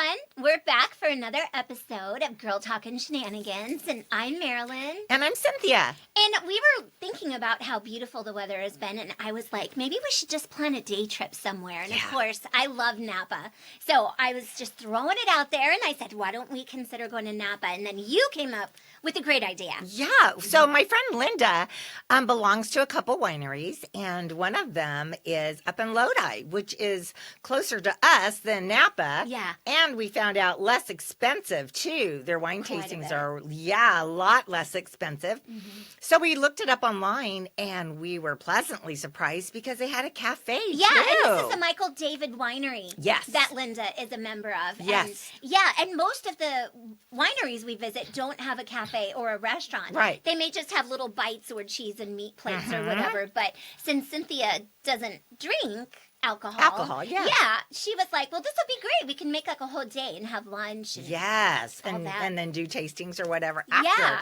everyone. We're back for another episode of Girl Talkin' Shenanigans, and I'm Marilyn. And I'm Cynthia. And we were thinking about how beautiful the weather has been, and I was like, maybe we should just plan a day trip somewhere. And of course, I love Napa. So I was just throwing it out there, and I said, why don't we consider going to Napa? And then you came up with a great idea. Yeah. So my friend Linda belongs to a couple wineries, and one of them is up in Lodi, which is closer to us than Napa. Yeah. And we found out less expensive, too. Their wine Quite tastings a are, a lot less expensive. Mm-hmm. So we looked it up online, and we were pleasantly surprised because they had a cafe, and too. this is the Michael David Winery. Yes. That Linda is a member of. Yes. And most of the wineries we visit don't have a cafe or a restaurant. Right. They may just have little bites or cheese and meat plates or whatever. But since Cynthia doesn't drink alcohol, yeah, she was like, well, this will be great. We can make like a whole day and have lunch. And yes, all that. and then do tastings or whatever after. Yeah.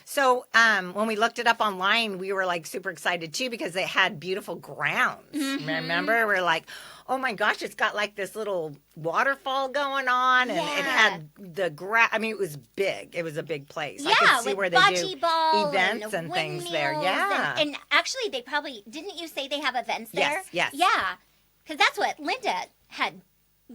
So when we looked it up online, we were like super excited too because it had beautiful grounds. Mm-hmm. Remember? We're like, oh my gosh, it's got like this little waterfall going on, and it had the grass. I mean, it was big. It was a big place. Yeah, I could see with where they do ball events and things there. windmills Yeah. And actually, they probably, didn't you say they have events there? Yes. Yeah. Because that's what Linda had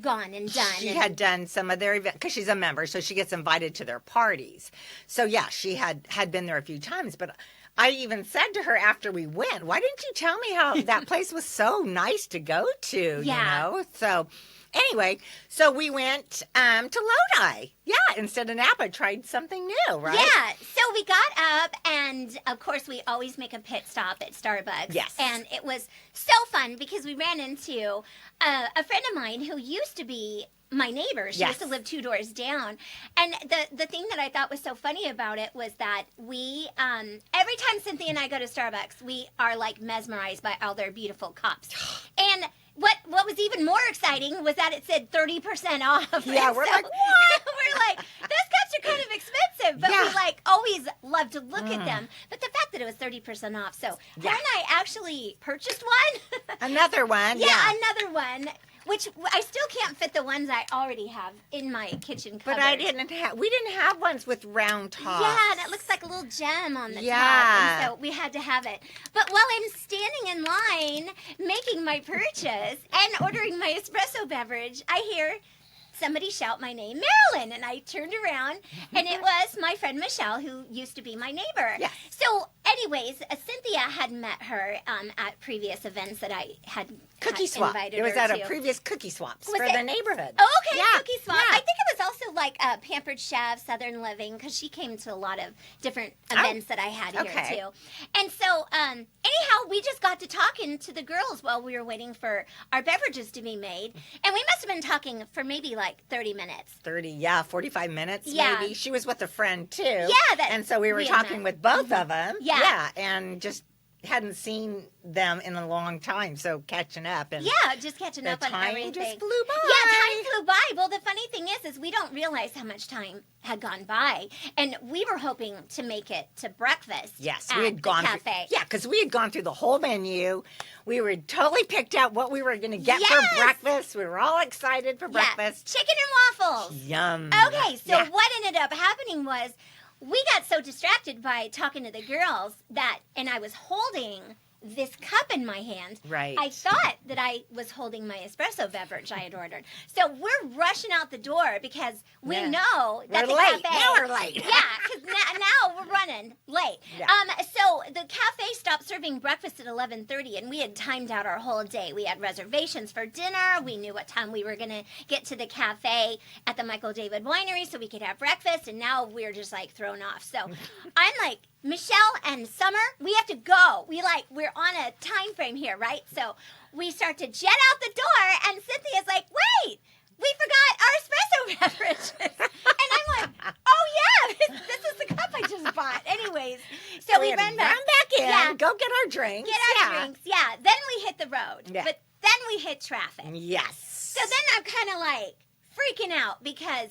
gone and done. She had done some of their events because she's a member, so she gets invited to their parties. So yeah, she had been there a few times. But I even said to her after we went, "Why didn't you tell me how that place was so nice to go to?" Yeah. You know. So anyway, so we went to Lodi. Yeah, instead of Napa, tried something new, right? Yeah. So we got up, and of course, we always make a pit stop at Starbucks. Yes. And it was so fun because we ran into a friend of mine who used to be my neighbor. She used to live 2 doors down. And the thing that I thought was so funny about it was that we, every time Cynthia and I go to Starbucks, we are like mesmerized by all their beautiful cups. And what was even more exciting was that it said 30% off. Yeah, and we're so like, what? We're like, those cups are kind of expensive, but we like always love to look at them. But the fact that it was 30% off, so her and I actually purchased one. Another one. Yeah, another one. Which I still can't fit the ones I already have in my kitchen cupboard. But we didn't have ones with round tops. Yeah, and it looks like a little gem on the top. And so we had to have it. But while I'm standing in line making my purchase and ordering my espresso beverage, I hear somebody shout my name, Marilyn, and I turned around, and it was my friend Michelle, who used to be my neighbor. Yes. So, anyways, Cynthia had met her at previous events that I had Cookie swap. invited It was her at to. a previous cookie swaps Was for it? the neighborhood. Oh, okay, Yeah. Cookie Swap. Yeah. I think it was also like Pampered Chef, Southern Living, because she came to a lot of different events that I had here too. And so, anyhow, we just got to talking to the girls while we were waiting for our beverages to be made, and we must have been talking for maybe like 30 minutes. 45 minutes Yeah. maybe. She was with a friend too. Yeah, and so we were had talking met. with both of them. Yeah. And just hadn't seen them in a long time, so catching up and Just catching up on time everything. just flew by. Yeah, time flew by. Well, the funny thing is we don't realize how much time had gone by, and we were hoping to make it to breakfast. Yes, at we had gone the cafe. because we had gone through the whole menu. We were totally picked out what we were going to get Yes! for breakfast. We were all excited for breakfast. Chicken and waffles. Yum. Okay, so what ended up happening was we got so distracted by talking to the girls and I was holding this cup in my hand. Right. I thought that I was holding my espresso beverage I had ordered. So we're rushing out the door because we know that we're the late. cafe. Now we're late. Yeah, because now we're running late. Yeah. So the cafe stopped serving breakfast at 11:30, and we had timed out our whole day. We had reservations for dinner. We knew what time we were going to get to the cafe at the Michael David Winery so we could have breakfast, and now we're just like thrown off. So I'm like, Michelle and Summer, we have to go. We're on a time frame here, right? So we start to jet out the door, and Cynthia's like, wait, we forgot our espresso beverages. And I'm like, oh yeah, this is the cup I just bought. Anyways, so we ran back in, go get our drinks. drinks. Yeah, then we hit the road. Yeah. But then we hit traffic. Yes. So then I'm kind of like freaking out because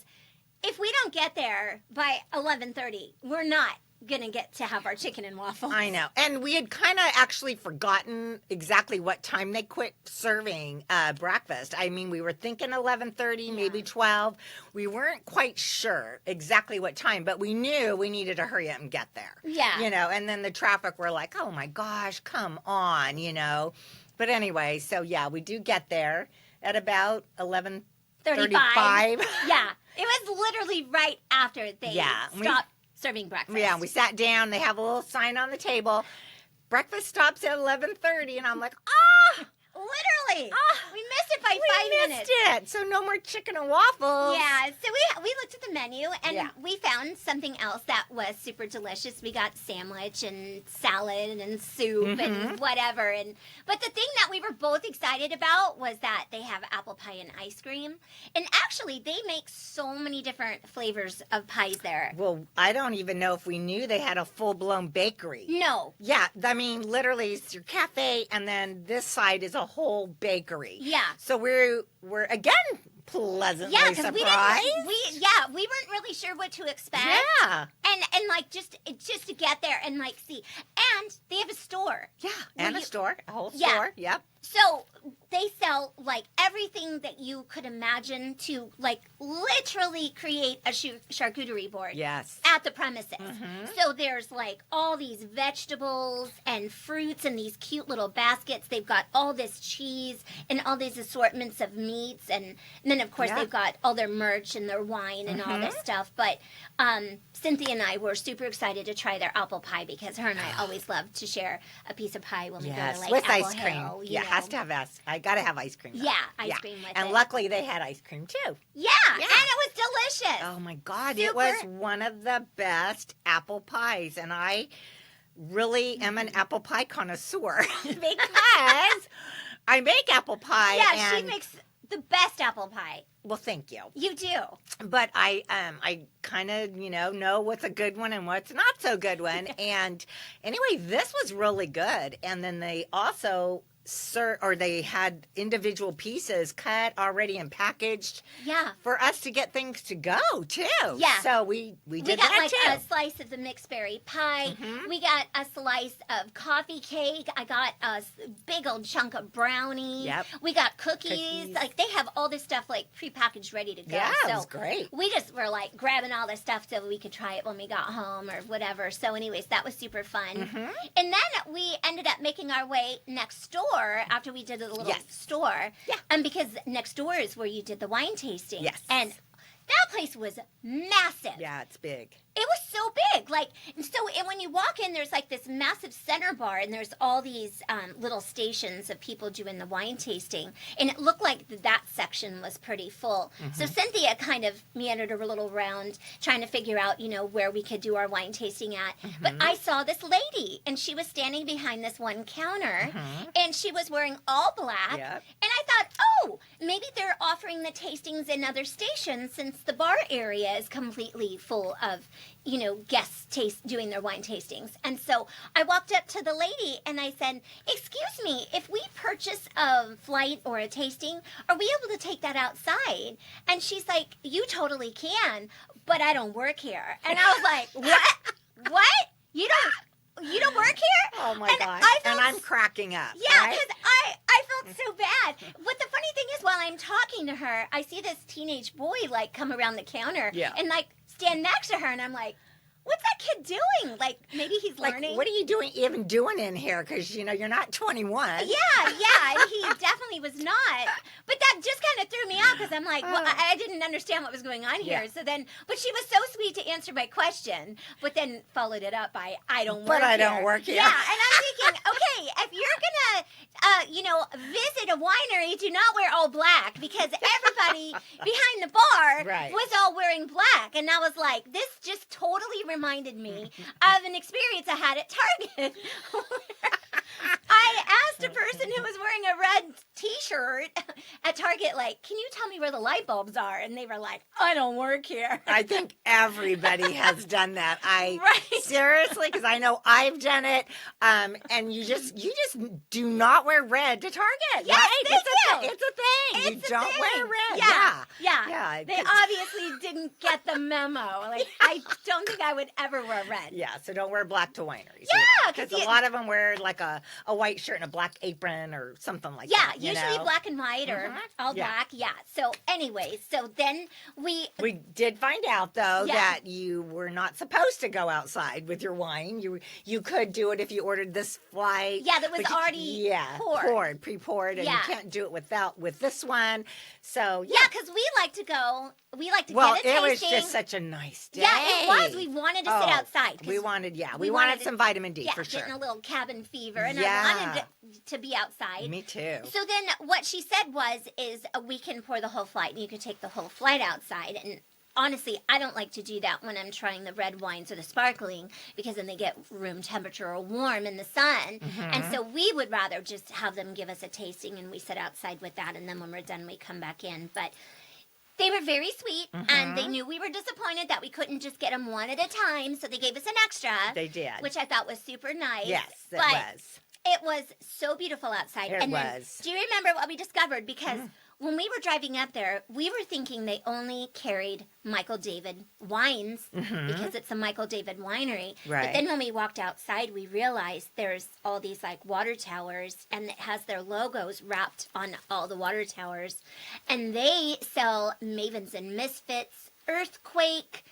if we don't get there by 11:30, we're not gonna get to have our chicken and waffles. I know. And we had kind of actually forgotten exactly what time they quit serving breakfast. I mean, we were thinking 11:30, maybe 12. We weren't quite sure exactly what time, but we knew we needed to hurry up and get there. Yeah. You know, and then the traffic, we're like, oh my gosh, come on, you know. But anyway, so yeah, we do get there at about 11:35. Yeah. It was literally right after they stopped serving breakfast. Yeah, we sat down. They have a little sign on the table. Breakfast stops at 11:30, and I'm like, Literally. We missed it by 5 minutes. We missed it. So no more chicken and waffles. Yeah, so we looked at the menu, and we found something else that was super delicious. We got sandwich and salad and soup and whatever. But the thing that we were both excited about was that they have apple pie and ice cream. And actually, they make so many different flavors of pies there. Well, I don't even know if we knew they had a full-blown bakery. No. Yeah, I mean, literally, it's your cafe, and then this side is a whole bakery. Yeah. So we're again pleasantly surprised. We weren't really sure what to expect. Yeah. And like just to get there and like see. And they have a store. Yeah. And a store. A whole Yeah. store. Yep. So they sell like everything that you could imagine to like literally create a charcuterie board. Yes. At the premises. So there's like all these vegetables and fruits and these cute little baskets. They've got all this cheese and all these assortments of meats. And then, of course, they've got all their merch and their wine and all this stuff. But Cynthia and I were super excited to try their apple pie because her and I always love to share a piece of pie when we go to like with Apple ice Hill, cream. you know. Has to have I got to have ice cream. Though. Yeah, ice cream with and it. luckily they had ice cream too. Yeah, and it was delicious. Oh my God, it was one of the best apple pies, and I really am an apple pie connoisseur because I make apple pie. Yeah, she makes the best apple pie. Well, thank you. You do. But I kind of, know what's a good one and what's not so good one. And anyway, this was really good. And then they also they had individual pieces cut already and packaged. Yeah. For us to get things to go too. Yeah. So we did got that like too. a slice of the mixed berry pie. We got a slice of coffee cake. I got a big old chunk of brownie. Yep. We got cookies. Like they have all this stuff like prepackaged ready to go. Yeah, so it was great. We just were like grabbing all this stuff so we could try it when we got home or whatever. So anyways, that was super fun. And then we ended up making our way next door after we did a little store. Yeah. And because next door is where you did the wine tasting. Yes. And that place was massive. Yeah, it's big. It was so big. And when you walk in, there's like this massive center bar, and there's all these little stations of people doing the wine tasting. And it looked like that section was pretty full. So Cynthia kind of meandered a little around trying to figure out, where we could do our wine tasting at. But I saw this lady, and she was standing behind this one counter, and she was wearing all black. Yep. And I thought, oh, maybe they're offering the tastings in other stations since the bar area is completely full of guests doing their wine tastings. And so I walked up to the lady and I said, excuse me, if we purchase a flight or a tasting, are we able to take that outside? And she's like, you totally can, but I don't work here. And I was like, what? What? You don't work here? Oh my and gosh. And I'm cracking up. Yeah, right? because I felt so bad. But the funny thing is, while I'm talking to her, I see this teenage boy come around the counter and stand next to her, and I'm like, what's that kid doing? Like, maybe he's learning. What are you even doing in here? Because, you're not 21. Yeah, and he definitely was not. But that just kind of threw me off because I'm like, well, I didn't understand what was going on here. So then, but she was so sweet to answer my question, but then followed it up by, I don't work here. But I don't work here. Yeah, and I'm thinking, okay, if you're going to, visit a winery, do not wear all black because everybody behind the bar was all wearing black. And I was like, this just totally reminded me of an experience I had at Target I asked a person who was wearing a red T-shirt at Target, like, can you tell me where the light bulbs are? And they were like, I don't work here. I think everybody has done that. Right. Seriously, because I know I've done it. And you just do not wear red to Target. Yes, right? thank you. It's a thing. It's you a don't thing. wear red. Yeah. They obviously didn't get the memo. Like, I don't think I would ever wear red. Yeah, so don't wear black to wineries. Yeah, because a lot of them wear like a white shirt and a black apron or something like that. Yeah, usually black and white or all black. Yeah. So anyways, so then we did find out though that you were not supposed to go outside with your wine. You could do it if you ordered this flight. Yeah, that was already poured, pre-poured, and you can't do it with this one. So yeah, because we like to get a tasting. It was just such a nice day. Yeah, it was. We wanted to sit outside. We wanted some vitamin D for sure. Getting a little cabin fever, and I wanted to be outside. Me too. So then what she said is we can pour the whole flight, and you could take the whole flight outside. And honestly, I don't like to do that when I'm trying the red wines or the sparkling, because then they get room temperature or warm in the sun. And so we would rather just have them give us a tasting, and we sit outside with that, and then when we're done, we come back in. But they were very sweet, and they knew we were disappointed that we couldn't just get them one at a time, so they gave us an extra. They did. Which I thought was super nice. Yes, it was. It was so beautiful outside. It was. Do you remember what we discovered? Because when we were driving up there, we were thinking they only carried Michael David wines because it's a Michael David winery. Right. But then when we walked outside, we realized there's all these like water towers, and it has their logos wrapped on all the water towers. And they sell Mavens and Misfits, Earthquake,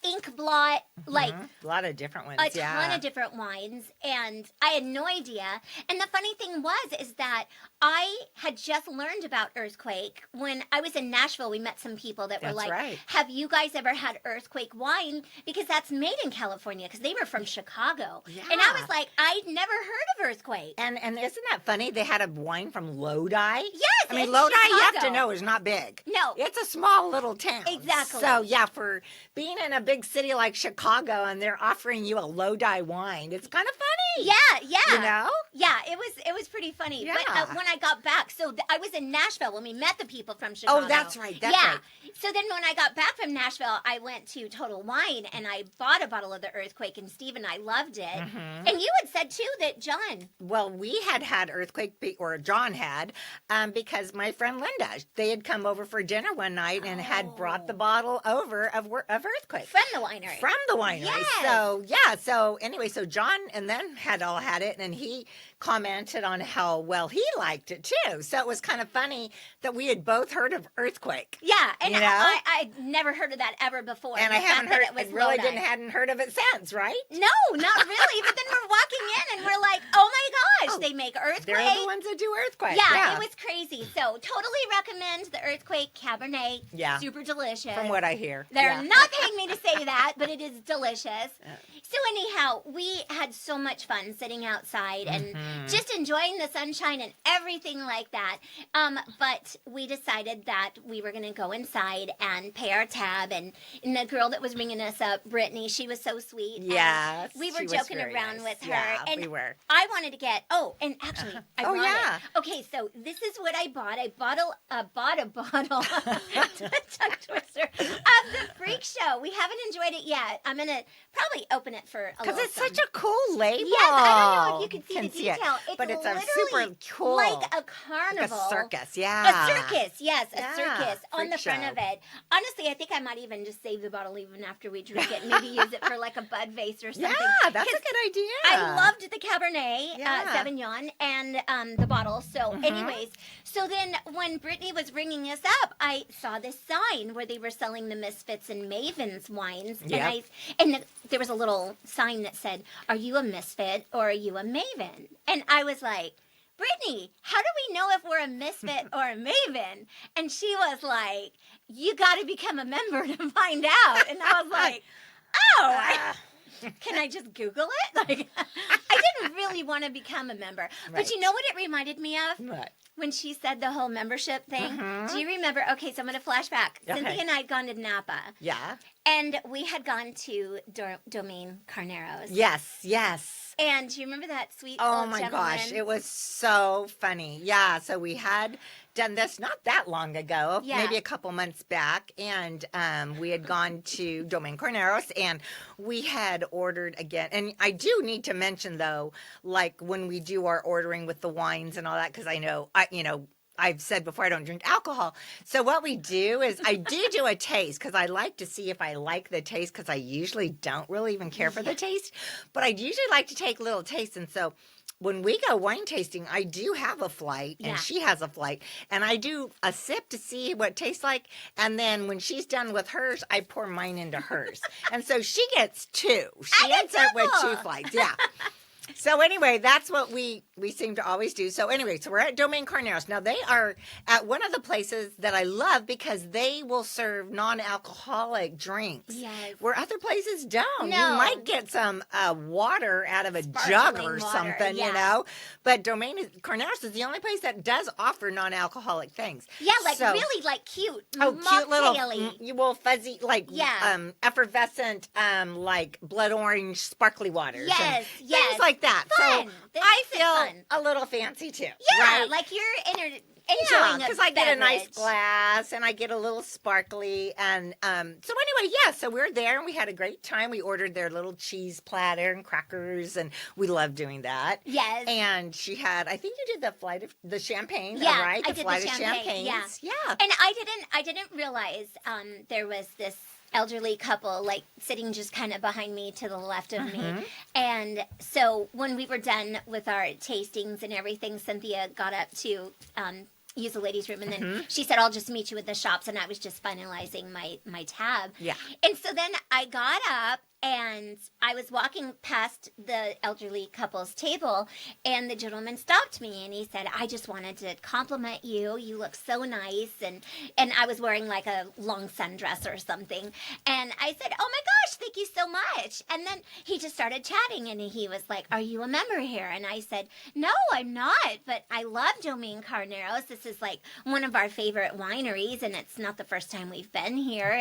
Ink Blot, like a lot of different ones. A ton of different wines, and I had no idea. And the funny thing is that I had just learned about Earthquake when I was in Nashville. We met some people that were like, have you guys ever had Earthquake wine? Because that's made in California, because they were from Chicago. Yeah. And I was like, I'd never heard of Earthquake. And isn't that funny? They had a wine from Lodi. Yes, I mean, in Lodi, Chicago. you have to know, is not big. No. It's a small little town. Exactly. So, yeah, for being in a big city like Chicago and they're offering you a Lodi wine, it's kind of funny. Yeah. You know? Yeah, it was pretty funny. Yeah. But when I got back, so I was in Nashville when we met the people from Chicago. Oh, that's right. That's right. So then when I got back from Nashville, I went to Total Wine and I bought a bottle of the Earthquake, and Steve and I loved it. And you had said, too, that John. Well, we had Earthquake, or John had, because my friend Linda, they had come over for dinner one night and had brought the bottle over of Earthquake. From the winery. From the winery. Yes. So anyway, so John and then had it, and he commented on how well he liked it too. So it was kind of funny that we had both heard of Earthquake. Yeah, and you know? I'd never heard of that ever before. And I hadn't heard of it since, right? No, not really. But then we're walking in and we're like, oh my gosh, they make Earthquake. They're the ones that do Earthquake. Yeah, it was crazy. So totally recommend the Earthquake Cabernet. Yeah. Super delicious. From what I hear. They're not paying me to say that, but it is delicious. So anyhow, we had so much fun sitting outside and just enjoying the sunshine and everything like that. But we decided that we were going to go inside and pay our tab. And the girl that was ringing us up, Brittany, she was so sweet. Yes. We were joking around with her. Yeah, and we were. I wanted to get, and actually, I brought yeah. it. Okay, so this is what I bought. I bought a bottle, tongue twister, of the Freak Show. We haven't enjoyed it yet. I'm going to probably open it for a little Because it's some. such a cool label. Yes, I don't know if you can see the detail. But it's literally super cool. like a carnival. Like a circus, yeah. A circus, yes, a circus on Freak the front show. of it. Honestly, I think I might even just save the bottle even after we drink it and maybe use it for like a bud vase or something. Yeah, that's a good idea. I loved the Cabernet Sauvignon and the bottle. So anyways, so then when Brittany was ringing us up, I saw this sign where they were selling the Misfits and Mavens wines. Yep. And there was a little sign that said, are you a Misfit or are you a Maven? And I was like, Brittany, how do we know if we're a Misfit or a Maven? And she was like, you got to become a member to find out. And I was like, can I just Google it? Like, I didn't really want to become a member. But you know what it reminded me of? What? when she said the whole membership thing? Mhm. Do you remember? Okay, so I'm going to flash back. Okay. Cynthia and I had gone to Napa. Yeah. And we had gone to Domaine Carneros. Yes, yes. And do you remember that sweet Oh old my gentleman? gosh, it was so funny. Yeah, so we had done this not that long ago, Yeah. maybe a couple months back, and we had gone to Domaine Carneros, and we had ordered again. And I do need to mention though, like when we do our ordering with the wines and all that, because I know I've said before I don't drink alcohol. So what we do is I do a taste because I like to see if I like the taste because I usually don't really even care for the taste. But I usually like to take little tastes. And so when we go wine tasting, I do have a flight and Yeah. she has a flight. And I do a sip to see what it tastes like. And then when she's done with hers, I pour mine into hers. And so she gets two. She ends up with two flights. Yeah. So anyway, that's what we seem to always do. So anyway, so we're at Domaine Carneros. Now they are at one of the places that I love because they will serve non-alcoholic drinks. Yes. Where other places don't. No. You might get some water out of a Sparkling jug or water, something, yeah. But Carneros is the only place that does offer non-alcoholic things. Yeah, like So- really like cute. cute little, mocktail-y. fuzzy, like Yeah. effervescent, like blood orange sparkly waters. Yes, and yes. things like that. Fun. So That I makes it feel fun. a little fancy too. Yeah, right? like you're enjoying a because I get a nice beverage. glass and I get a little sparkly and so anyway, so we're there and we had a great time. We ordered their little cheese platter and crackers and we love doing that. Yes. And she had, I think you did the champagne, Yeah, right? I did the flight of champagne, yeah. champagnes. Yeah. And I didn't realize there was this elderly couple like sitting just kind of behind me to the left of me. And so when we were done with our tastings and everything, Cynthia got up to use the ladies' room and then she said, I'll just meet you at the shops, and I was just finalizing my tab. Yeah. And so then I got up and I was walking past the elderly couple's table, and the gentleman stopped me and he said, I just wanted to compliment you. You look so nice. And I was wearing like a long sundress or something. And I said, oh my gosh, thank you so much. And then he just started chatting and he was like, are you a member here? And I said, no, I'm not, but I love Domaine Carneros. This is like one of our favorite wineries, and it's not the first time we've been here.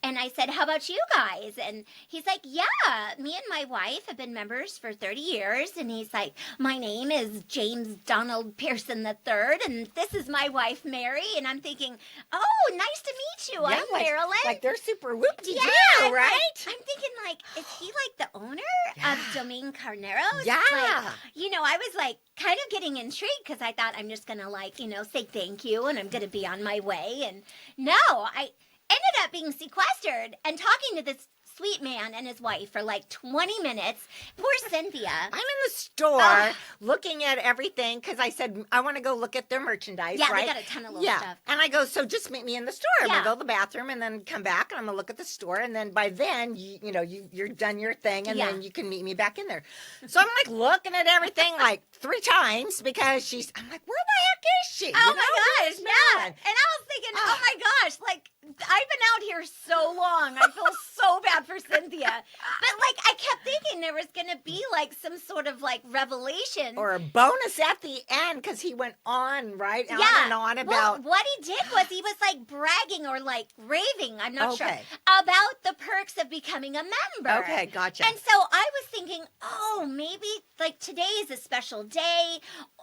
And I said, how about you guys? And he's like, yeah, me and my wife have been members for 30 years. And he's like, my name is James Donald Pearson III, and this is my wife, Mary. And I'm thinking, oh, nice to meet you. I'm Marilyn. Like they're super whoop-de-doo, I'm right? like- I'm thinking, like, is he like the owner of Domaine Carneros? Yeah. Like, I was like kind of getting intrigued because I thought I'm just going to say thank you and I'm going to be on my way. And no, I ended up being sequestered and talking to this sweet man and his wife for like 20 minutes. Poor Cynthia. I'm in the store looking at everything because I said I want to go look at their merchandise. Yeah, right? they got a ton of little stuff. And I go, so just meet me in the store. I'm gonna go to the bathroom and then come back and I'm gonna look at the store, and then by then you're done your thing, and then you can meet me back in there. So I'm like looking at everything like 3 times because I'm like, where the heck is she? Oh my gosh, Where's yeah. Marilyn? And I was thinking, oh my gosh, like I've been out here so long. I feel so bad for Cynthia. But like I kept thinking there was going to be like some sort of like revelation. Or a bonus at the end because he went on, right? On and on about. Well, what he did was he was like bragging or like raving, I'm not sure, Okay. about the perks of becoming a member. Okay, gotcha. And so I was thinking, oh, maybe like today is a special day,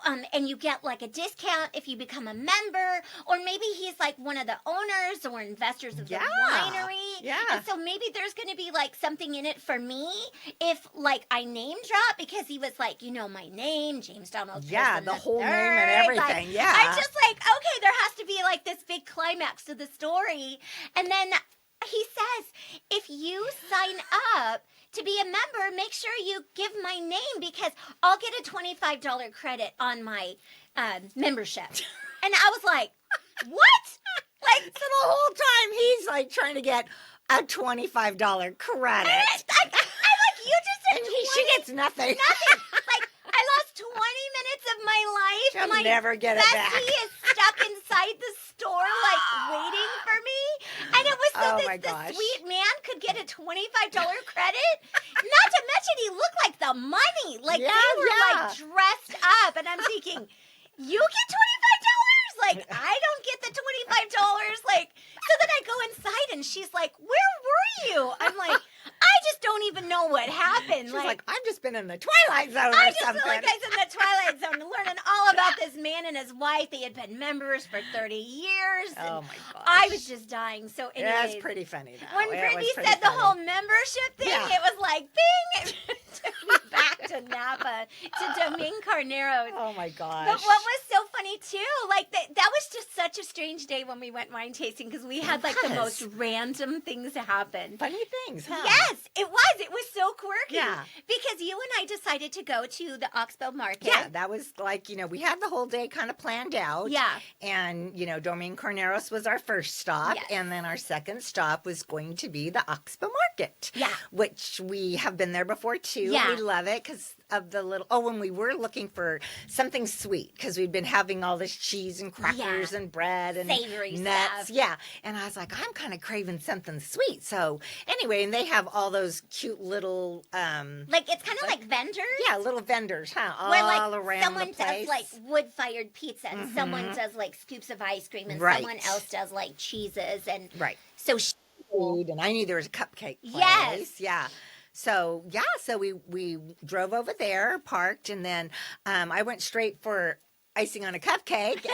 and you get like a discount if you become a member, or maybe he's like one of the owners or investors of the winery. Yeah. And so maybe there's going to be like something in it for me if like I name drop, because he was like, my name, James Donald Pearson the whole III. name and everything. Like, yeah. I'm just like, okay, there has to be like this big climax to the story. And then he says, if you sign up to be a member, make sure you give my name because I'll get a $25 credit on my membership. And I was like, what? Like, so the whole time he's like trying to get a $25 credit. I'm like, you just said She gets nothing. nothing. Like, I lost 20 minutes of my life. She'll My never get it back. bestie is stuck inside the store, like, waiting for me. And it was so Oh my this gosh. sweet man could get a $25 credit. Not to mention he looked like the money. Like, they were, like, dressed up. And I'm thinking, you get $25? Like, I don't get the $25. Like, so then I go inside and she's like, where were you? I'm like, I just don't even know what happened. She's like, I've just been in the Twilight Zone I or just something. feel like I was in the Twilight Zone learning all about this man and his wife. They had been members for 30 years. Oh, my gosh. I was just dying. So anyways, Yeah, it's pretty funny, though. when Brittany said the whole membership thing, Yeah. it was like, bing! It took me back to Napa, to Domaine Carneros. Oh, my gosh. But what was so funny, too, like, that was just such a strange day when we went wine tasting, because we had, like, the most random things happen. Funny things, huh? Yes, it was. It was so quirky. Yeah. Because you and I decided to go to the Oxbow market. Yeah, that was like, we had the whole day kind of planned out. Yeah. And, Domaine Carneros was our first stop. Yes. And then our second stop was going to be the Oxbow Market. Yeah. Which we have been there before, too. Yeah. We love it because of the little, when we were looking for something sweet, because we'd been having all this cheese and crackers and bread and savory nuts. stuff. Yeah. And I was like, I'm kind of craving something sweet. So anyway, and they have all those cute little, like, it's kind of like vendors. yeah, little vendors, huh? Where, All like, around someone the place. does, like, wood-fired pizza, and someone does, like, scoops of ice cream, and Right. someone else does, like, cheeses, and Right. so Food, and I knew there was a cupcake place. Yes. Yeah. So we drove over there, parked, and then I went straight for icing on a cupcake,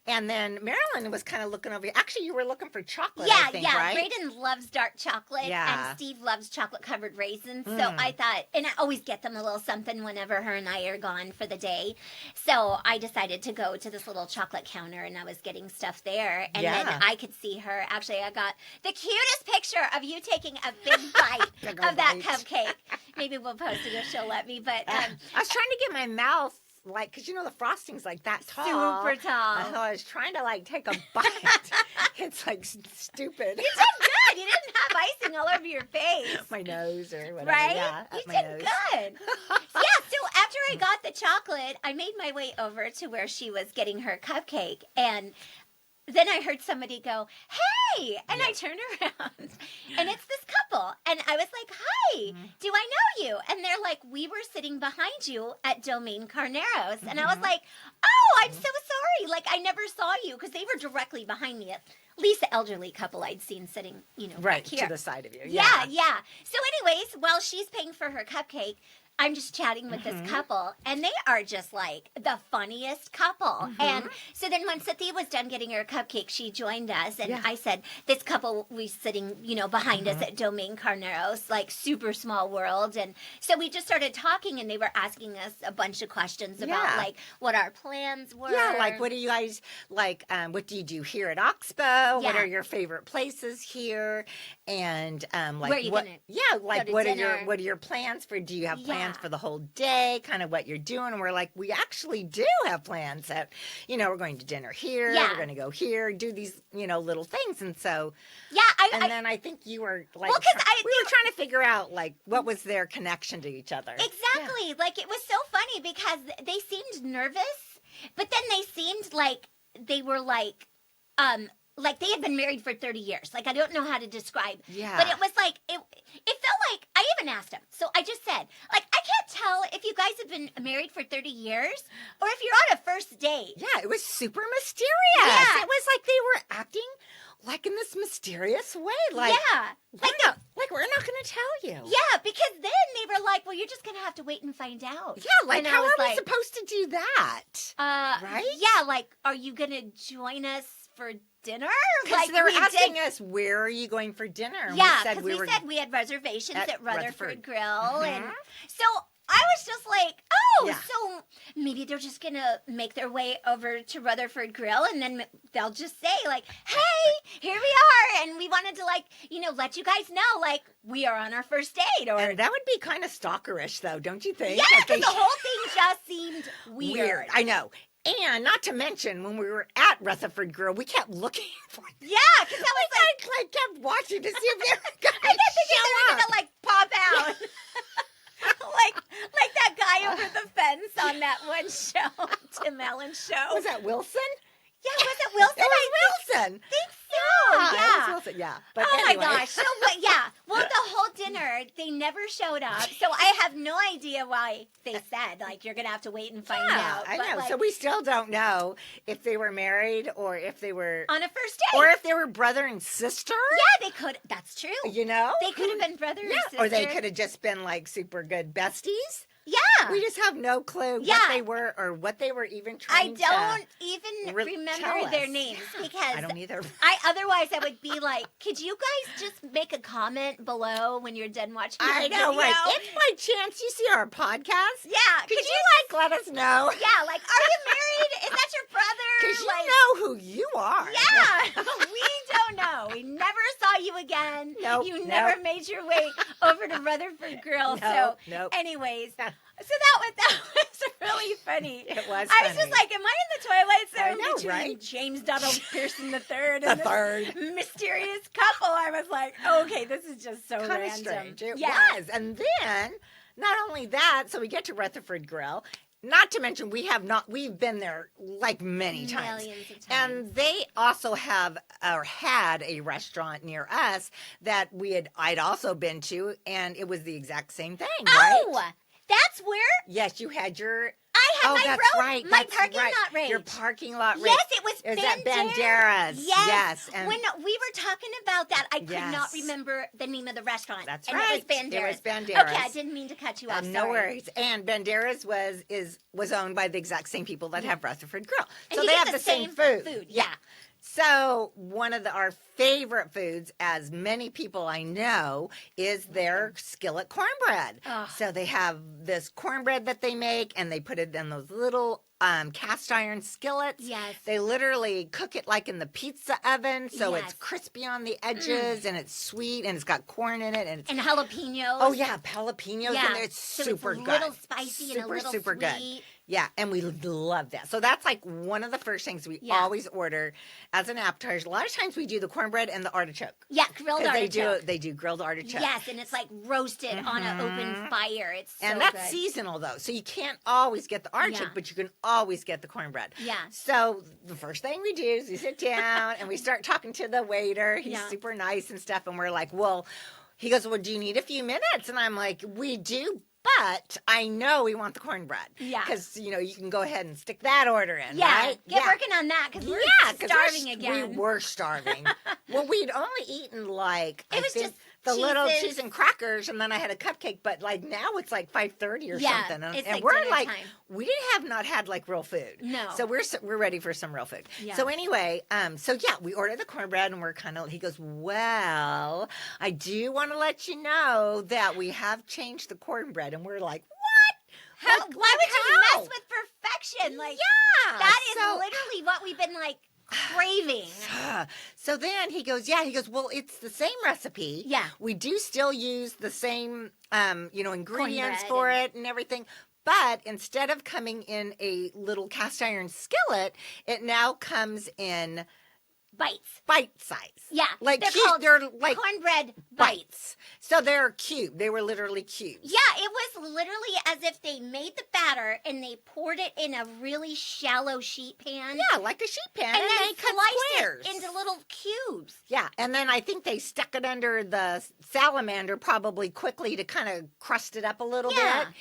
and then Marilyn was kind of looking over. Actually, you were looking for chocolate. I think, right? Brayden loves dark chocolate, Yeah. and Steve loves chocolate-covered raisins, so I thought, and I always get them a little something whenever her and I are gone for the day, so I decided to go to this little chocolate counter, and I was getting stuff there, and then Yeah. I could see her. Actually, I got the cutest picture of you taking a big bite Big of that bite. cupcake. Maybe we'll post it if she'll let me, but I was trying to get my mouth, like, because the frosting's like that tall. super tall. So I was trying to, like, take a bite. It's, like, stupid. You did good. You didn't have icing all over your face. My nose or whatever. Right? Yeah, You up my did nose. good. Yeah, so after I got the chocolate, I made my way over to where she was getting her cupcake, and then I heard somebody go, "Hey!" And I turned around, and it's this couple. And I was like, "Hi, do I know you?" And they're like, "We were sitting behind you at Domaine Carneros." And I was like, "Oh, I'm so sorry. Like, I never saw you," because they were directly behind me. At least the elderly couple I'd seen sitting, Right, back here. to the side of you. Yeah. So anyways, while she's paying for her cupcake, I'm just chatting with this couple, and they are just like the funniest couple. And so then when Cynthia was done getting her cupcake, she joined us, and I said, this couple was sitting, behind us at Domaine Carneros, like super small world. And so we just started talking, and they were asking us a bunch of questions about like what our plans were. Yeah, like what do you guys like? What do you do here at Oxbow? What Yeah. are your favorite places here? And like Where are you what? gonna Yeah, like to what are dinner? your plans for? Do you have plans Yeah. for the whole day? Kind of what you're doing? And we're like, we actually do have plans. That we're going to dinner here. Yeah. We're going to go here. Do these little things. And so Yeah, then I think you were like, Well, 'cause we were trying to figure out like what was their connection to each other. Exactly. Like, it was so funny because they seemed nervous, but then they seemed like they were like they had been married for 30 years. Like, I don't know how to describe. Yeah. But it was like, it felt like, I even asked them. So I just said, like, I can't tell if you guys have been married for 30 years or if you're on a first date. Yeah, it was super mysterious. Yeah. It was like they were acting like in this mysterious way. Like, Yeah. like we're not going to tell you. Yeah, because then they were like, well, you're just going to have to wait and find out. Yeah, like And I how was are we like, supposed to do that? Right? Yeah, like, are you going to join us for dinner? Because Like, they were we asking did- us, where are you going for dinner? And Yeah, we said because we said we had reservations at at Rutherford Rutherford. Grill, and so I was just like, oh, Yeah. so maybe they're just gonna make their way over to Rutherford Grill, and then they'll just say like, hey, here we are, and we wanted to let you guys know like we are on our first date, or And that would be kind of stalkerish, though, don't you think? yeah, That they- because the whole thing just seemed weird. I know. And not to mention, when we were at Rutherford Grill, we kept looking for Yeah, because that was like kept watching to see if they were going I kept thinking they were gonna like pop out. like that guy over the fence on that one show, Tim Allen's show. Was that Wilson? Yeah, was it Wilson? It was Wilson. I think so. It was Yeah. Wilson, yeah. But Oh anyway. my gosh. So yeah. Well, the whole dinner, they never showed up. So I have no idea why they said, like, you're going to have to wait and find out. I But, know. like, So we still don't know if they were married or if they were, on a first date. or if they were brother and sister. Yeah, they could. That's true. You know? They could have been brother or sister. Or they could have just been like super good besties. Yeah. We just have no clue Yeah. what they were or what they were even I trying to don't even tell remember their us. names because I don't either. otherwise I would be like, could you guys just make a comment below when you're done watching the I know, video? right? If by chance you see our podcast, Yeah. could you like let us know? Yeah, like, are you married? Is that your brother? Because you Like, know who you are. yeah, we don't know. We never saw you again. Nope, You never nope. made your way over to Rutherford Grill. So, Nope. anyways, so that was really funny. It was I was funny. just like, am I in the Twilight I Zone know, between right? James Donald Pearson III and The this third. mysterious couple? I was like, okay, this is just so Kind random. of strange. It Yeah. was. And then, not only that, so we get to Rutherford Grill. Not to mention, we've been there like many times. Millions of times. And they also have or had a restaurant near us that I'd also been to, and it was the exact same thing, right? Oh, that's where Yes, you had your I had my that's road, right. my That's parking right. lot rage. Your parking lot rage. Yes, it was Is that Banderas. Banderas? Yes. And When we were talking about that, I could not Yes. remember the name of the restaurant. That's and right. It was Banderas. It was Banderas. Okay, I didn't mean to cut you off. no sorry. worries. And Banderas was owned by the exact same people that have Rutherford Grill. And So you they get have the the same same food. food, yeah. So one of our favorite foods, as many people I know, is their skillet cornbread. Ugh. So they have this cornbread that they make, and they put it in those little cast iron skillets. Yes. They literally cook it like in the pizza oven, so Yes. it's crispy on the edges, and it's sweet, and it's got corn in it, and it's And jalapenos. oh yeah, jalapenos Yeah. in there. It's So super it's a good. little spicy and a super, little super sweet. good. Yeah, and we love that. So that's like one of the first things we Yeah. always order as an appetizer. A lot of times we do the cornbread and the artichoke. Yeah, grilled 'Cause artichoke. they do grilled artichoke. Yes, and it's like roasted on an open fire. It's so And that's good. seasonal though. So you can't always get the artichoke, Yeah. but you can always get the cornbread. Yeah. So the first thing we do is we sit down and we start talking to the waiter. He's Yeah. super nice and stuff. And we're like, well, he goes, well, do you need a few minutes? And I'm like, we do, but I know we want the cornbread. Yeah. Because, you can go ahead and stick that order in, Yeah, right? get working on that because we're 'cause starving again. We were starving. Well, we'd only eaten like, It I was think, just the little cheeses. cheese and crackers, and then I had a cupcake. But like now it's like 5:30 or Yeah, something, and, it's and like we're dinner like, time. we have not had like real food. No. So we're ready for some real food. Yeah. So anyway, so yeah, we ordered the cornbread, and we're kind of. He goes, well, I do want to let you know that we have changed the cornbread, and we're like, How, Like, why would you how? mess with perfection? Like, yeah, that is so- literally what we've been like craving. So then he goes, well, it's the same recipe. Yeah. We do still use the same, ingredients Cornbread for it and everything. But instead of coming in a little cast iron skillet, it now comes in Bites. bite size. Yeah. Like they're cute, called they're like cornbread bites. bites. So they're cube. They were literally cubes. Yeah, it was literally as if they made the batter and they poured it in a really shallow sheet pan. Yeah, like a sheet pan. And then they cut sliced squares. it into little cubes. Yeah, and then I think they stuck it under the salamander probably quickly to kind of crust it up a little Yeah. bit.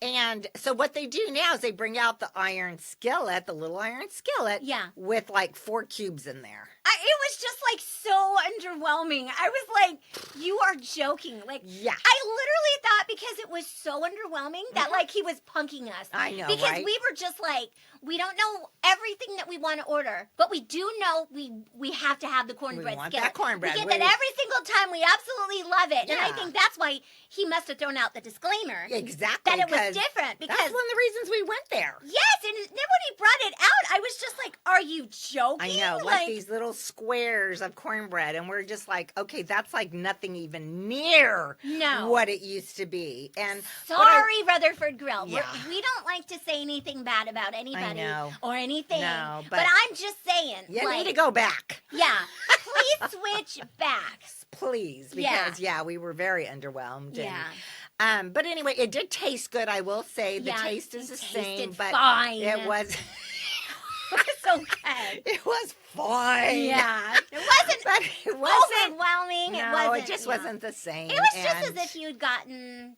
And so what they do now is they bring out the iron skillet, the little iron skillet, Yeah. with like 4 cubes in there. It was just like so underwhelming. I was like, you are joking. Like, Yeah. I literally thought because it was so underwhelming that like he was punking us. I know, Because right? we were just like, we don't know everything that we want to order, but we do know we have to have the cornbread want skillet. that cornbread. We get We- that every single time. We absolutely love it. And I Yeah. think that's why he must have thrown out the disclaimer Exactly. that it was 'cause different. Because that's one of the reasons we went there. yes, and then when he brought it out, I was just like, are you joking? I know, like these little squares of cornbread, and we're just like, okay, that's like nothing even near No. what it used to be. And what Sorry, Rutherford Grill. Yeah. We don't like to say anything bad about anybody know. or anything. No, but but I'm just saying. you like, need to go back, Yeah. Please switch back. please, Yeah. because we were very underwhelmed. Yeah. And, but anyway, it did taste good. I will say the Yeah, taste is it the same, tasted but fine. it was. It's okay. It was fine. Yeah. It wasn't But it wasn't overwhelming. No, it it just yeah. wasn't the same. It was just and- as if you'd gotten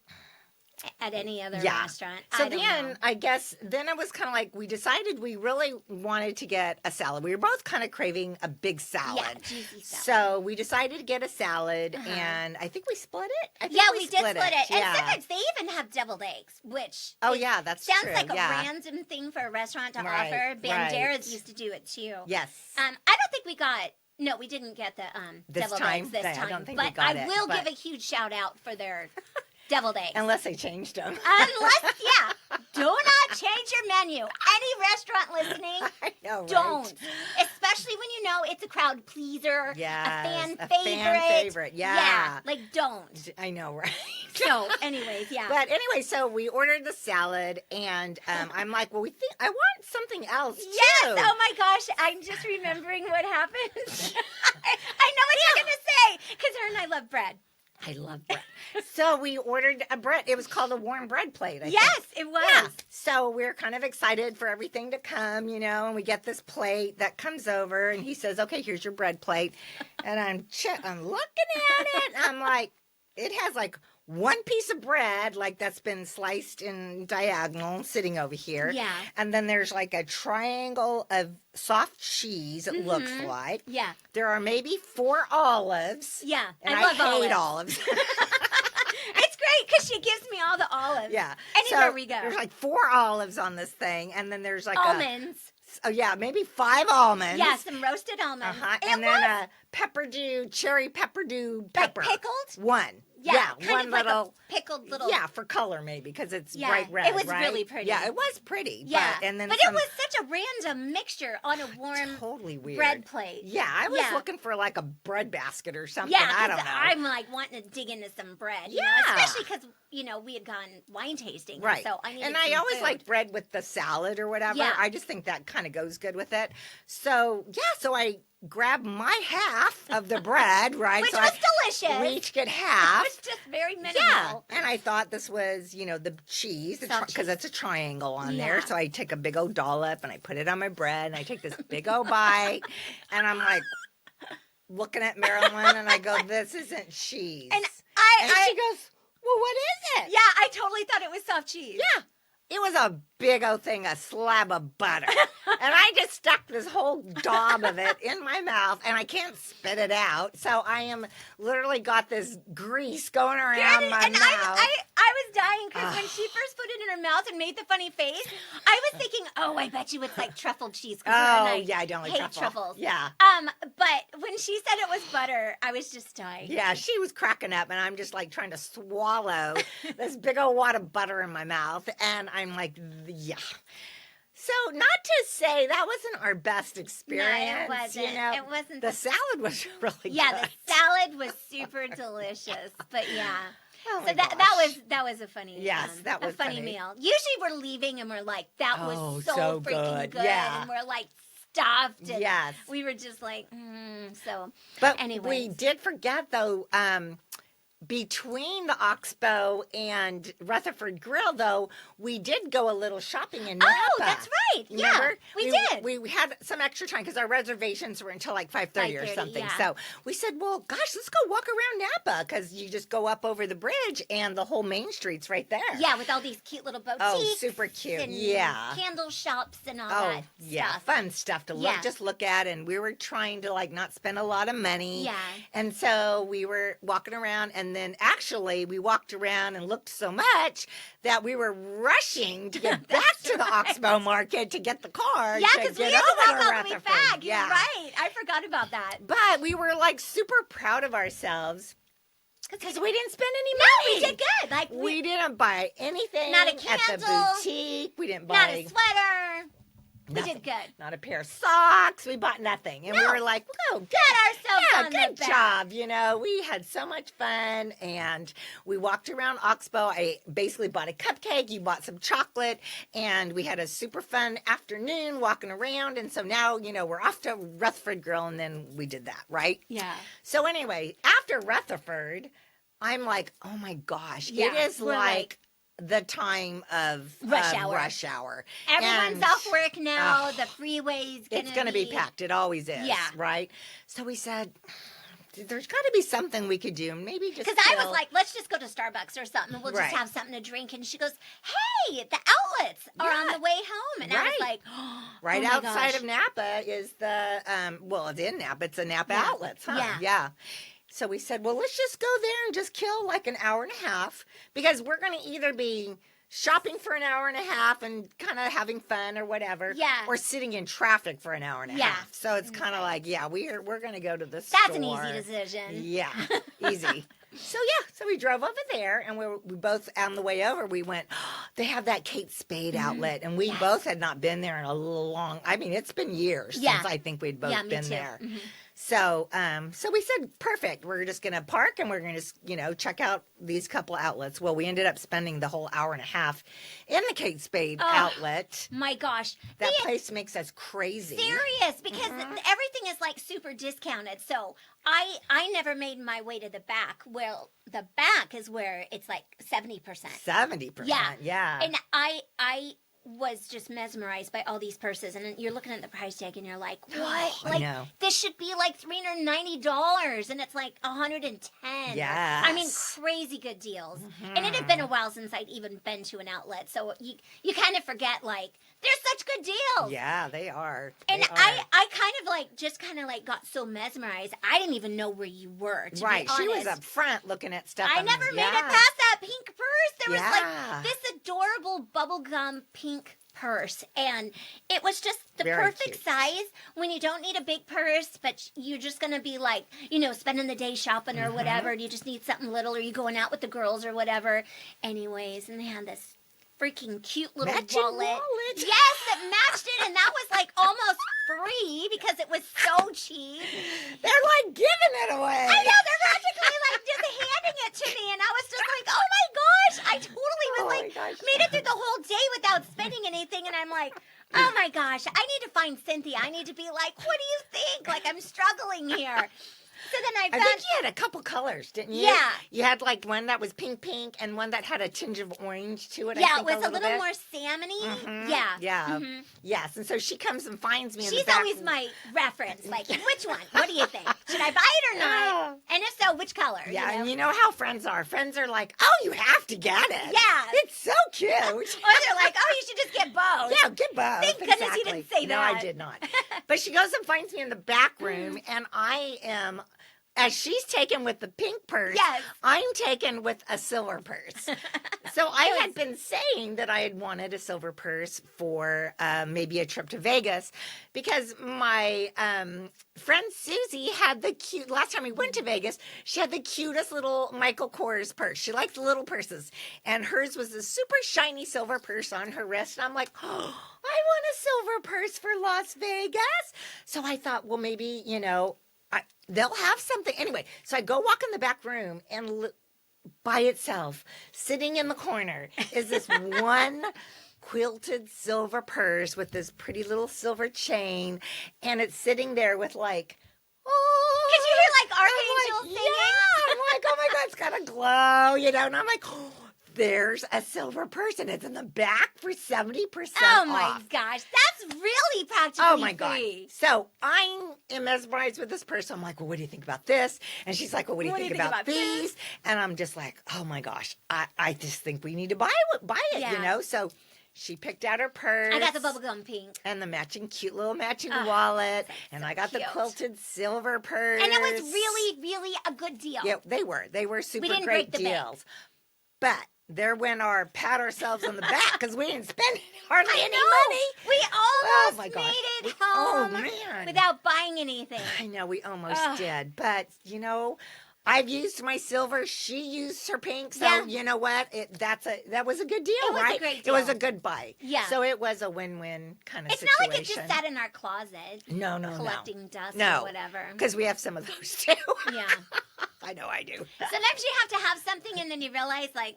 at any other Yeah. restaurant. So I don't then, know. I guess, then it was kind of like we decided we really wanted to get a salad. We were both kind of craving a big salad. Yeah, juicy salad. So we decided to get a salad, Uh-huh. and I think we split it. I think Yeah, we did split it. And Yeah. sometimes they even have deviled eggs, which Oh, is- yeah, that's sounds true. like a yeah. random thing for a restaurant to Right, offer. Banderas right. used to do it too. Yes. I don't think we got. No, we didn't get the This deviled time? eggs this I time. don't think but we got I it, will but- give a huge shout out for their deviled eggs. Unless they changed them. Unless, yeah, do not change your menu. Any restaurant listening, I know, right? don't. Especially when you know it's a crowd pleaser, Yes, a fan a favorite. fan favorite, yeah. like don't. I know, right? So, anyways, yeah. But anyway, so we ordered the salad, and I'm like, well, we think I want something else too. Yes. Oh my gosh, I'm just remembering what happened. I know what you're gonna say because her and I love bread. I love bread. So we ordered a bread. It was called a warm bread plate. I think. Yes, it was. Yeah. So we're kind of excited for everything to come, and we get this plate that comes over, and he says, "Okay, here's your bread plate," and I'm looking at it, and I'm like, it has like one piece of bread, like that's been sliced in diagonal, sitting over here. Yeah. And then there's like a triangle of soft cheese, it looks like. Yeah. There are maybe 4 olives. Yeah. And I love hate olives. olives. It's great because she gives me all the olives. Yeah. Anywhere So we go. There's like 4 olives on this thing, and then there's like Almonds. maybe 5 almonds. Yeah, some roasted almonds. It And was then a cherry pepperdew pepper. like pickled. One. Yeah, kind one of like little. a pickled little. Yeah, for color maybe because it's Yeah, bright red. it was right? really pretty. Yeah, it was pretty. Yeah, but it was such a random mixture on a warm totally weird bread plate. Yeah, I was Yeah. looking for like a bread basket or something. Yeah, I don't 'cause know. I'm like wanting to dig into some bread. Yeah. Especially because we had gone wine tasting. Right. So I needed and I some always food. like bread with the salad or whatever. Yeah. I just think that kind of goes good with it. So, so I grabbed my half of the bread, right? Which so was We delicious. each get It half. was just very minimal. Yeah. And I thought this was, the cheese, Soft because cheese. it's a triangle on Yeah. there. So I take a big old dollop and I put it on my bread and I take this big old bite and I'm like looking at Marilyn and I go, this isn't cheese. And And she goes, well, what is it? yeah, I totally thought it was soft cheese. Yeah. It was a big old thing, a slab of butter. And I just stuck this whole daub of it in my mouth and I can't spit it out. So I am literally got this grease going around my and mouth. I was dying because when she first put it in her mouth and made the funny face, I was thinking, oh, I bet you it's like truffled cheese. 'Cause her and Oh, I yeah, I don't like hate truffle. truffles. Yeah. But when she said it was butter, I was just dying. Yeah, she was cracking up, and I'm just like trying to swallow this big old wad of butter in my mouth, and I'm like, yeah. So, not to say that wasn't our best experience. No, it wasn't. It wasn't The salad was really Yeah, good. the salad was super delicious. But yeah. Oh So my that gosh. was a funny Yes, that was a funny funny. meal. Usually we're leaving and we're like, that Oh, was so so freaking good. good. Yeah. And we're like stuffed. And Yes. we were just like, so But anyways. we did forget, though, between the Oxbow and Rutherford Grill, though, we did go a little shopping in Napa. Oh, that's right. Yeah, Remember? we did. We had some extra time because our reservations were until like 5:30 or 5:30, something. yeah. So we said, well, gosh, let's go walk around Napa because you just go up over the bridge and the whole main street's right there. Yeah, with all these cute little boutiques. Oh, super cute. And Yeah. candle shops and all Oh, that yeah. stuff. Fun stuff to Yeah. just look at. And we were trying to like not spend a lot of money. Yeah. And so we were walking around, and then actually we walked around and looked so much that we were rushing to get back to the Oxbow market to get the car. Yeah, to because we get had to over walk all the way Rutherford. back. Yeah. You're right. I forgot about that. But we were like super proud of ourselves because we didn't spend any No, money. we did good. Like We didn't buy anything Not a at the candle, boutique. We didn't not buy a sweater. nothing. We did good. Not a pair of socks. We bought nothing. And we No. were like, oh, good. Pat ourselves Yeah, on good the back. job. We had so much fun, and we walked around Oxbow. I basically bought a cupcake. You bought some chocolate, and we had a super fun afternoon walking around. And so now, we're off to Rutherford Grill, and then we did that, right? Yeah. So anyway, after Rutherford, I'm like, oh my gosh, it Yeah, is we're like the time of Rush hour. Rush hour. Everyone's And, off work now. The freeway's it's going to be packed. It always is. Yeah. Right? So we said, there's got to be something we could do. Maybe just because I was like, let's just go to Starbucks or something. We'll just Right. have something to drink. And she goes, hey, the outlets are on Yeah. the way home. And I was Right. like, right oh my outside gosh. of Napa is the, well, it's in Napa. It's a Napa Yeah. Outlets, huh? Yeah. Yeah. So we said, well, let's just go there and just kill like an hour and a half because we're going to either be shopping for an hour and a half and kind of having fun or whatever. Yeah. Or sitting in traffic for an hour and a Yeah. half. So it's kind of like, yeah, we're going to go to the That's store. an easy decision. Yeah, easy. So so we drove over there, and we both on the way over. We went. They have that Kate Spade outlet, and we Yes. both had not been there in a long. I mean, it's been years Yeah. since I think we'd both Yeah, me been too. there. Mhm. So we said, perfect. We're just gonna park, and we're gonna check out these couple outlets. Well, we ended up spending the whole hour and a half in the Kate Spade outlet. My gosh. That place makes us crazy. Serious, because everything is like super discounted. So I never made my way to the back. Well, the back is where it's like 70%. 70%. Yeah. And I was just mesmerized by all these purses, and you're looking at the price tag and you're like, what? I Like know. this should be like $390 and it's like $110. I mean, Yes. crazy good deals. And it had been a while since I'd even been to an outlet, so you kind of forget, like, there's such good deals. Yeah, they are. And They are. I kind of like got so mesmerized. I didn't even know where you were. To Right, be she was honest. up front looking at stuff. I never made it past that pink purse. There was Yeah. like this adorable bubblegum pink purse, and it was just the Very perfect cute. size when you don't need a big purse, but you're just gonna be like, spending the day shopping or whatever, and you just need something little, or you going out with the girls or whatever. Anyways, and they had this freaking cute little Matching wallet. wallet. Yes, that matched it, and that was like almost free because it was so cheap. They're like giving it away. I know, they're practically like just handing it to me, and I was just like, oh my gosh, I totally was Oh my like, gosh. made it through the whole day without spending anything, and I'm like, oh my gosh, I need to find Cynthia. I need to be like, what do you think? Like, I'm struggling here. So then I I found, think you had a couple colors, didn't you? Yeah. You had like one that was pink and one that had a tinge of orange to it. I yeah, it think, was a little bit. more salmony. Mhm. Yeah. Yeah. Mhm. Yes. And so she comes and finds me in the She's back. always my reference. Like, which one? What do you think? Should I buy it or not? And if so, which color? Yeah, you know? and you know how friends are. Friends are like, oh, you have to get it. Yeah. It's so cute. Or they're like, oh, you should just get both. Yeah, get both. Thank goodness you didn't say No, I that. did not. But she goes and finds me in the back room, and I am, as she's taken with the pink purse, Yes. I'm taken with a silver purse. So I had been saying that I had wanted a silver purse for maybe a trip to Vegas because my friend Susie had the cute, last time we went to Vegas, she had the cutest little Michael Kors purse. She likes the little purses. And hers was a super shiny silver purse on her wrist. And I'm like, oh, I want a silver purse for Las Vegas. So I thought, well, maybe, they'll have something. Anyway, so I go walk in the back room and by itself, sitting in the corner, is this one quilted silver purse with this pretty little silver chain, and it's sitting there with like, oh, Did you hear like I'm Archangel like, singing? yeah, I'm like, oh my God, it's got a glow, and I'm like, oh, there's a silver purse, and it's in the back for 70% Oh my off. gosh, that's really practically Oh my God. free. So I am mesmerized with this purse. I'm like, well, what do you think about this? And she's like, well, what do you think about these? And I'm just like, oh my gosh, I just think we need to buy it, Yeah. So she picked out her purse. I got the bubblegum pink. And the cute little matching wallet. And I got the cute. quilted silver purse. And it was really, really a good deal. Yeah, they were super didn't great break the bank. deals. But there went our pat ourselves on the back because we didn't spend hardly any money. We almost my gosh. made it Oh, home man. without buying anything. I know, we almost Ugh. did. But, I've used my silver. She used her pink. So, Yeah. you know what? That was a good deal, It was a right? great It was deal. a good buy. Yeah. So it was a win-win kind of It's situation. not like it just sat in our closet No, collecting dust No. or whatever. Because we have some of those too. Yeah. I know I do. Sometimes you have to have something and then you realize, like,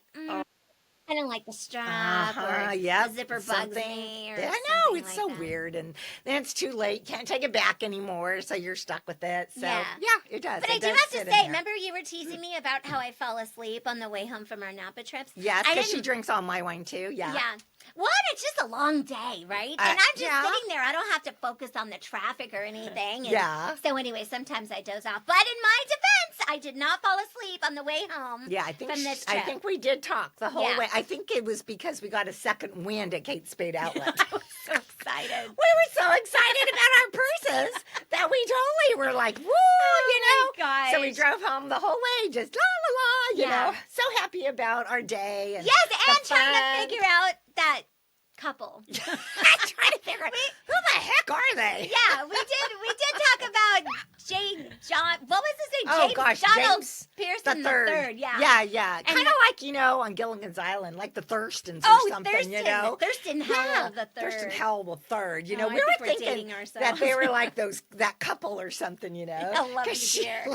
I don't like the strap or yep, the zipper bugs something. me. Or I know, something it's like so that. weird. And then it's too late. Can't take it back anymore, so you're stuck with it. So, Yeah. it does. But It I do does have sit to in say, there. remember you were teasing me about how I fall asleep on the way home from our Napa trips? Yes, I because she didn't- drinks all my wine, too. Yeah. Yeah. One, it's just a long day, right? And I'm just yeah. sitting there. I don't have to focus on the traffic or anything. And Yeah. So anyway, sometimes I doze off. But in my defense, I did not fall asleep on the way home. Yeah, I think from this I trip. think we did talk the whole Yeah. way. I think it was because we got a second wind at Kate Spade Outlet. I was so excited. We were so excited about our purses that we totally were like, woo, you know. Gosh. So we drove home the whole way, just la la la, you Yeah. know, so happy about our day. And Yes, and the trying fun. to figure out that couple. trying to figure out who the heck are they? Yeah, we did talk about John. What was his name? Oh James gosh, Donald James Pearson the third. Yeah. Yeah. And Kind of the- like, you know, on Gilligan's Island, like the Thurstons or Oh, something, Thurston. you know. Thurston Howell the third. Thurston Howell the third. You know, Oh, I we think were we're thinking dating ourselves. that they were like that couple or something, you know. I love you, 'Cause she- dear.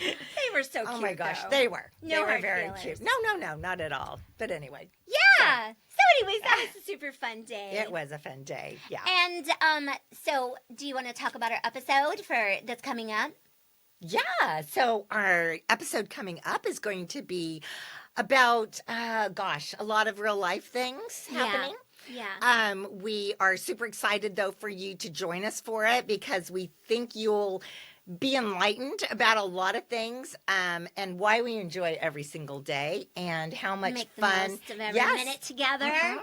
They were so cute. Oh my gosh, though. they were. No they were hard very feelings. cute. No, not at all. But anyway, Yeah. So, anyways, that was a super fun day. it was a fun day. Yeah. And so do you want to talk about our episode that's coming up? Yeah. So our episode coming up is going to be about, a lot of real life things happening. Yeah. We are super excited though for you to join us for it because we think you'll be enlightened about a lot of things and why we enjoy every single day and how much Make the fun most of every Yes. minute together. Mhm.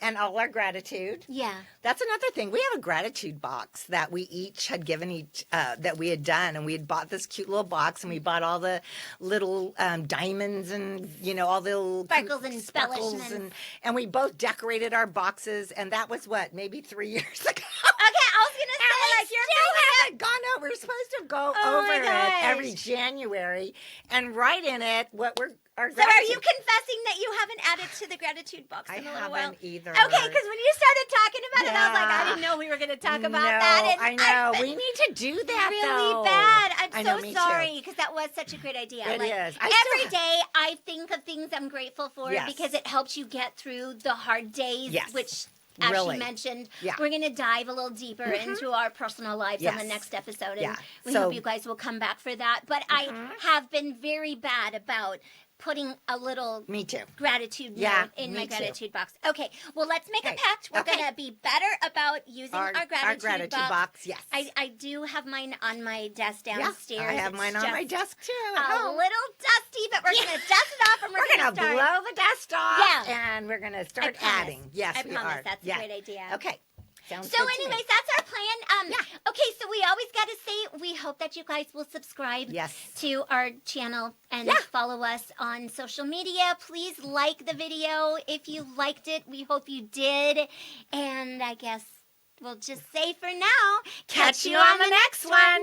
And all our gratitude. Yeah. That's another thing. We have a gratitude box that we each had given that we had done. And we had bought this cute little box and we bought all the little diamonds and, you know, all the little Sparkles and sparkles. embellishments. And we both decorated our boxes. And that was what, maybe 3 years ago? Okay, I was going to say, And we like, you're still haven't gone over. We're supposed to go Oh my over it gosh. every January and write in it what our So are gratitude. you confessing that you haven't added to the gratitude box I in a little while? haven't either. Okay, because when you started talking about it, I was like, I Yeah. didn't know we were going to talk about No, that. And I know. I've We need to do that, been really though. bad. I I'm know, so me too. sorry because that was such a great idea. It like, is. Every day I think of things I'm grateful for Yes. because it helps you get through the hard days, Yes. which as Really. she mentioned, Yeah. we're going to dive a little deeper into our personal lives on the Yes. next episode. And Yeah. we So- hope you guys will come back for that. But I have been very bad about putting a little Me too. gratitude Yeah, note in me my too. gratitude box. Okay, well, let's make a Okay. pact. We're Okay. going to be better about using our gratitude, box. Yes. I do have mine on my desk Yeah, downstairs. I have It's mine on my just desk too. a At home. little dusty, but we're going to dust it off and We're gonna start. blow the dust off, Yeah. and we're gonna start I promise. adding. Yes, I we promise are. that's Yeah. a great idea. Okay. Sounds So, good to me. anyways, that's our plan. Yeah. Okay, so we always got to say we hope that you guys will subscribe Yes. to our channel and Yeah. follow us on social media. Please like the video if you liked it. We hope you did. And I guess we'll just say for now, Catch you on the next one.